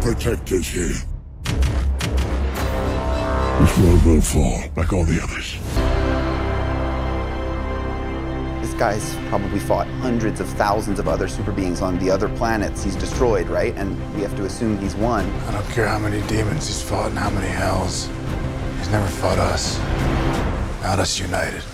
protectors here. This world will fall, like all the others. This guy's probably fought hundreds of thousands of other super beings on the other planets he's destroyed, right? And we have to assume he's won. I don't care how many demons he's fought and how many hells. He's never fought us. Not us united.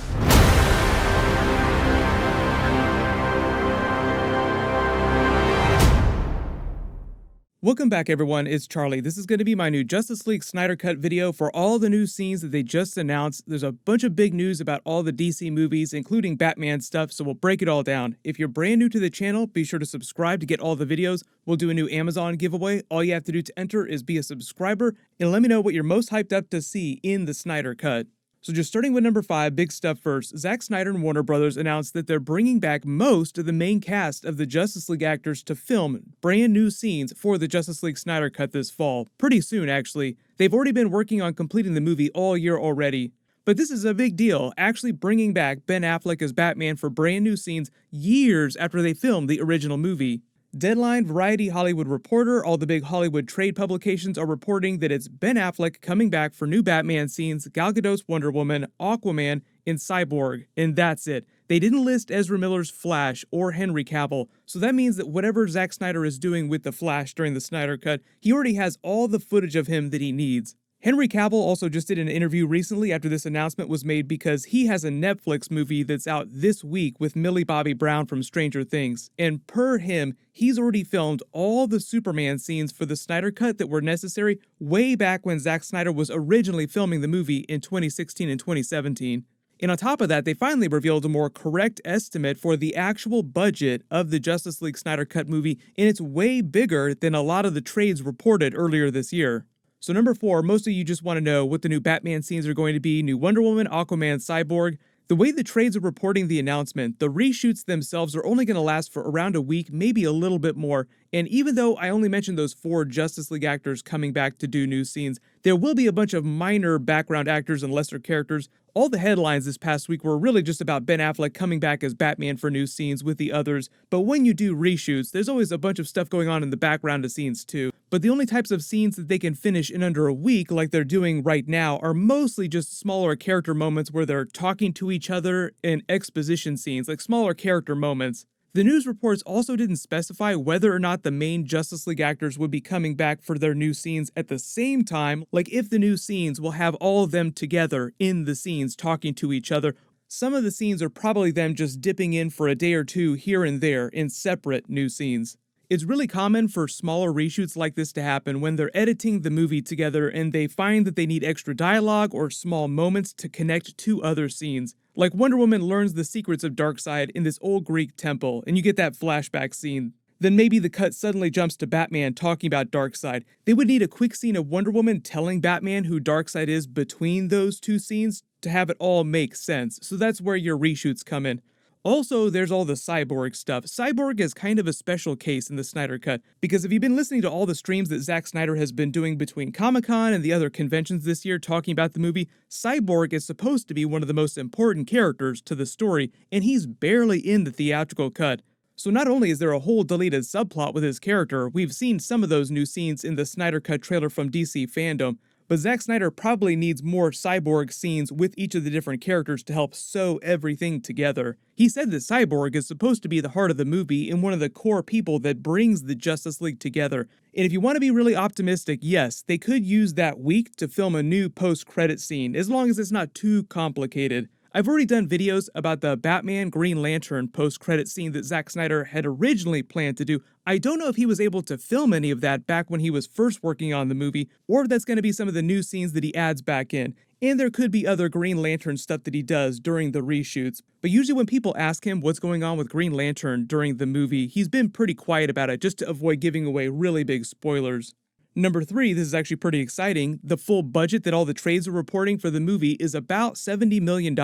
Welcome back, everyone. It's Charlie. This is going to be my new Justice League Snyder Cut video for all the new scenes that they just announced. There's a bunch of big news about all the DC movies, including Batman stuff, so we'll break it all down. If you're brand new to the channel, be sure to subscribe to get all the videos. We'll do a new Amazon giveaway. All you have to do to enter is be a subscriber, and let me know what you're most hyped up to see in the Snyder Cut. So just starting with number 5, big stuff first, Zack Snyder and Warner Brothers announced that they're bringing back most of the main cast of the Justice League actors to film brand new scenes for the Justice League Snyder Cut this fall. Pretty soon, actually. They've already been working on completing the movie all year already. But this is a big deal, actually bringing back Ben Affleck as Batman for brand new scenes years after they filmed the original movie. Deadline, Variety, Hollywood Reporter, all the big Hollywood trade publications are reporting that it's Ben Affleck coming back for new Batman scenes, Gal Gadot's Wonder Woman, Aquaman, and Cyborg, and that's it. They didn't list Ezra Miller's Flash or Henry Cavill, so that means that whatever Zack Snyder is doing with the Flash during the Snyder Cut, he already has all the footage of him that he needs. Henry Cavill also just did an interview recently after this announcement was made because he has a Netflix movie that's out this week with Millie Bobby Brown from Stranger Things, and per him, he's already filmed all the Superman scenes for the Snyder Cut that were necessary way back when Zack Snyder was originally filming the movie in 2016 and 2017. And on top of that, they finally revealed a more correct estimate for the actual budget of the Justice League Snyder Cut movie, and it's way bigger than a lot of the trades reported earlier this year. So number 4, most of you just want to know what the new Batman scenes are going to be, new Wonder Woman, Aquaman, Cyborg. The way the trades are reporting the announcement, the reshoots themselves are only going to last for around a week, maybe a little bit more, and even though I only mentioned those 4 Justice League actors coming back to do new scenes, there will be a bunch of minor background actors and lesser characters. All the headlines this past week were really just about Ben Affleck coming back as Batman for new scenes with the others, but when you do reshoots, there's always a bunch of stuff going on in the background of scenes too. But the only types of scenes that they can finish in under a week, like they're doing right now, are mostly just smaller character moments where they're talking to each other and exposition scenes, like smaller character moments. The news reports also didn't specify whether or not the main Justice League actors would be coming back for their new scenes at the same time, like if the new scenes will have all of them together in the scenes talking to each other. Some of the scenes are probably them just dipping in for a day or two here and there in separate new scenes. It's really common for smaller reshoots like this to happen when they're editing the movie together and they find that they need extra dialogue or small moments to connect to other scenes. Like Wonder Woman learns the secrets of Darkseid in this old Greek temple, and you get that flashback scene. Then maybe the cut suddenly jumps to Batman talking about Darkseid. They would need a quick scene of Wonder Woman telling Batman who Darkseid is between those two scenes to have it all make sense, so that's where your reshoots come in. Also, there's all the Cyborg stuff. Cyborg is kind of a special case in the Snyder Cut, because if you've been listening to all the streams that Zack Snyder has been doing between Comic-Con and the other conventions this year talking about the movie, Cyborg is supposed to be one of the most important characters to the story, and he's barely in the theatrical cut. So not only is there a whole deleted subplot with his character, we've seen some of those new scenes in the Snyder Cut trailer from DC Fandom, but Zack Snyder probably needs more Cyborg scenes with each of the different characters to help sew everything together. He said that Cyborg is supposed to be the heart of the movie and one of the core people that brings the Justice League together. And if you want to be really optimistic, yes, they could use that week to film a new post-credit scene, as long as it's not too complicated. I've already done videos about the Batman Green Lantern post-credit scene that Zack Snyder had originally planned to do. I don't know if he was able to film any of that back when he was first working on the movie, or if that's going to be some of the new scenes that he adds back in. And there could be other Green Lantern stuff that he does during the reshoots. But usually when people ask him what's going on with Green Lantern during the movie, he's been pretty quiet about it just to avoid giving away really big spoilers. Number 3, this is actually pretty exciting. The full budget that all the trades are reporting for the movie is about $70 million.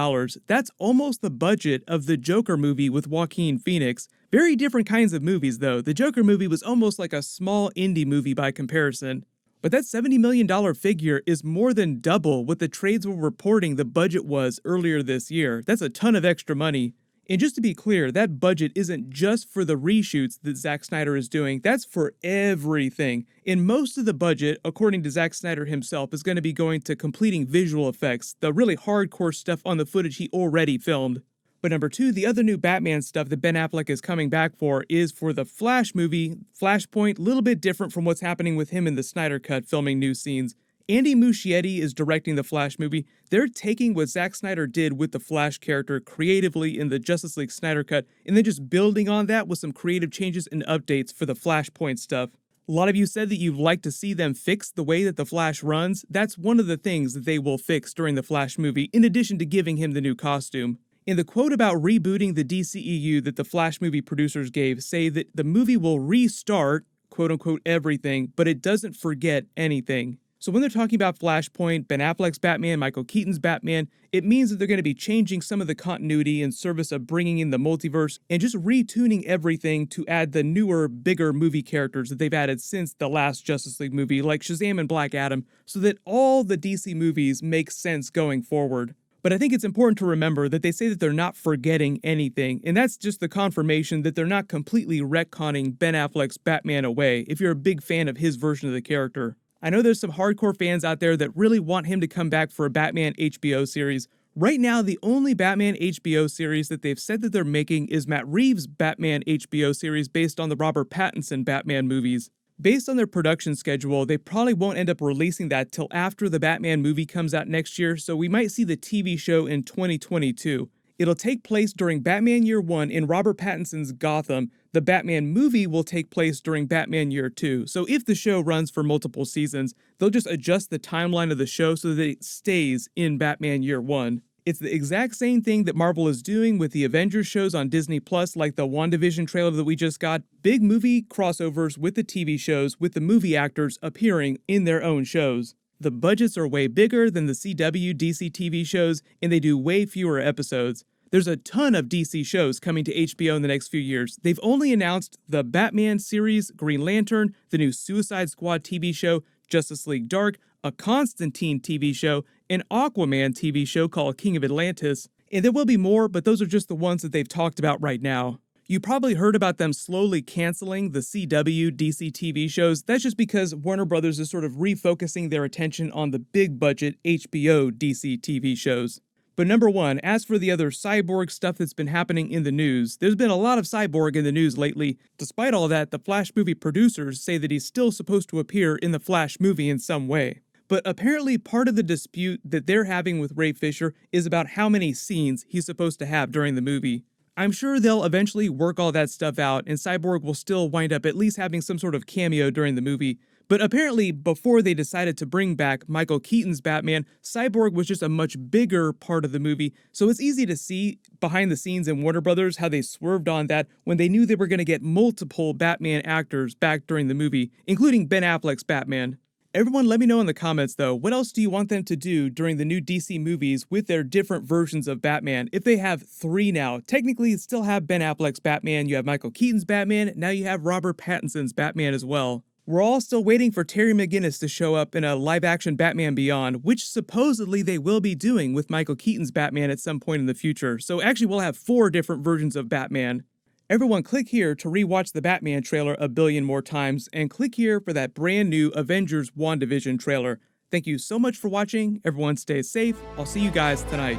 That's almost the budget of the Joker movie with Joaquin Phoenix. Very different kinds of movies though. The Joker movie was almost like a small indie movie by comparison. But that $70 million figure is more than double what the trades were reporting the budget was earlier this year. That's a ton of extra money. And just to be clear, that budget isn't just for the reshoots that Zack Snyder is doing, that's for everything. And most of the budget, according to Zack Snyder himself, is going to be going to completing visual effects, the really hardcore stuff on the footage he already filmed. But number two, the other new Batman stuff that Ben Affleck is coming back for is for the Flash movie, Flashpoint, a little bit different from what's happening with him in the Snyder Cut filming new scenes. Andy Muschietti is directing the Flash movie. They're taking what Zack Snyder did with the Flash character creatively in the Justice League Snyder Cut, and then just building on that with some creative changes and updates for the Flashpoint stuff. A lot of you said that you'd like to see them fix the way that the Flash runs. That's one of the things that they will fix during the Flash movie, in addition to giving him the new costume. And the quote about rebooting the DCEU that the Flash movie producers gave say that the movie will restart, quote-unquote, everything, but it doesn't forget anything. So when they're talking about Flashpoint, Ben Affleck's Batman, Michael Keaton's Batman, it means that they're going to be changing some of the continuity in service of bringing in the multiverse and just retuning everything to add the newer, bigger movie characters that they've added since the last Justice League movie, like Shazam and Black Adam, so that all the DC movies make sense going forward. But I think it's important to remember that they say that they're not forgetting anything, and that's just the confirmation that they're not completely retconning Ben Affleck's Batman away, if you're a big fan of his version of the character. I know there's some hardcore fans out there that really want him to come back for a Batman HBO series. Right now, the only Batman HBO series that they've said that they're making is Matt Reeves' Batman HBO series based on the Robert Pattinson Batman movies. Based on their production schedule, they probably won't end up releasing that till after the Batman movie comes out next year, so we might see the TV show in 2022. It'll take place during Batman Year 1 in Robert Pattinson's Gotham. The Batman movie will take place during Batman Year 2. So if the show runs for multiple seasons, they'll just adjust the timeline of the show so that it stays in Batman Year 1. It's the exact same thing that Marvel is doing with the Avengers shows on Disney Plus, like the WandaVision trailer that we just got. Big movie crossovers with the TV shows, with the movie actors appearing in their own shows. The budgets are way bigger than the CW DC TV shows, and they do way fewer episodes. There's a ton of DC shows coming to HBO in the next few years. They've only announced the Batman series, Green Lantern, the new Suicide Squad TV show, Justice League Dark, a Constantine TV show, an Aquaman TV show called King of Atlantis, and there will be more, but those are just the ones that they've talked about right now. You probably heard about them slowly canceling the CW DC TV shows. That's just because Warner Brothers is sort of refocusing their attention on the big budget HBO DC TV shows. But number one, as for the other Cyborg stuff that's been happening in the news, there's been a lot of Cyborg in the news lately. Despite all that, the Flash movie producers say that he's still supposed to appear in the Flash movie in some way. But apparently part of the dispute that they're having with Ray Fisher is about how many scenes he's supposed to have during the movie. I'm sure they'll eventually work all that stuff out, and Cyborg will still wind up at least having some sort of cameo during the movie. But apparently, before they decided to bring back Michael Keaton's Batman, Cyborg was just a much bigger part of the movie, so it's easy to see behind the scenes in Warner Brothers how they swerved on that when they knew they were going to get multiple Batman actors back during the movie, including Ben Affleck's Batman. Everyone let me know in the comments though, what else do you want them to do during the new DC movies with their different versions of Batman? If they have 3 now, technically you still have Ben Affleck's Batman, you have Michael Keaton's Batman, now you have Robert Pattinson's Batman as well. We're all still waiting for Terry McGinnis to show up in a live-action Batman Beyond, which supposedly they will be doing with Michael Keaton's Batman at some point in the future. So actually we'll have 4 different versions of Batman. Everyone click here to rewatch the Batman trailer a billion more times, and click here for that brand new Avengers WandaVision trailer. Thank you so much for watching. Everyone stay safe. I'll see you guys tonight.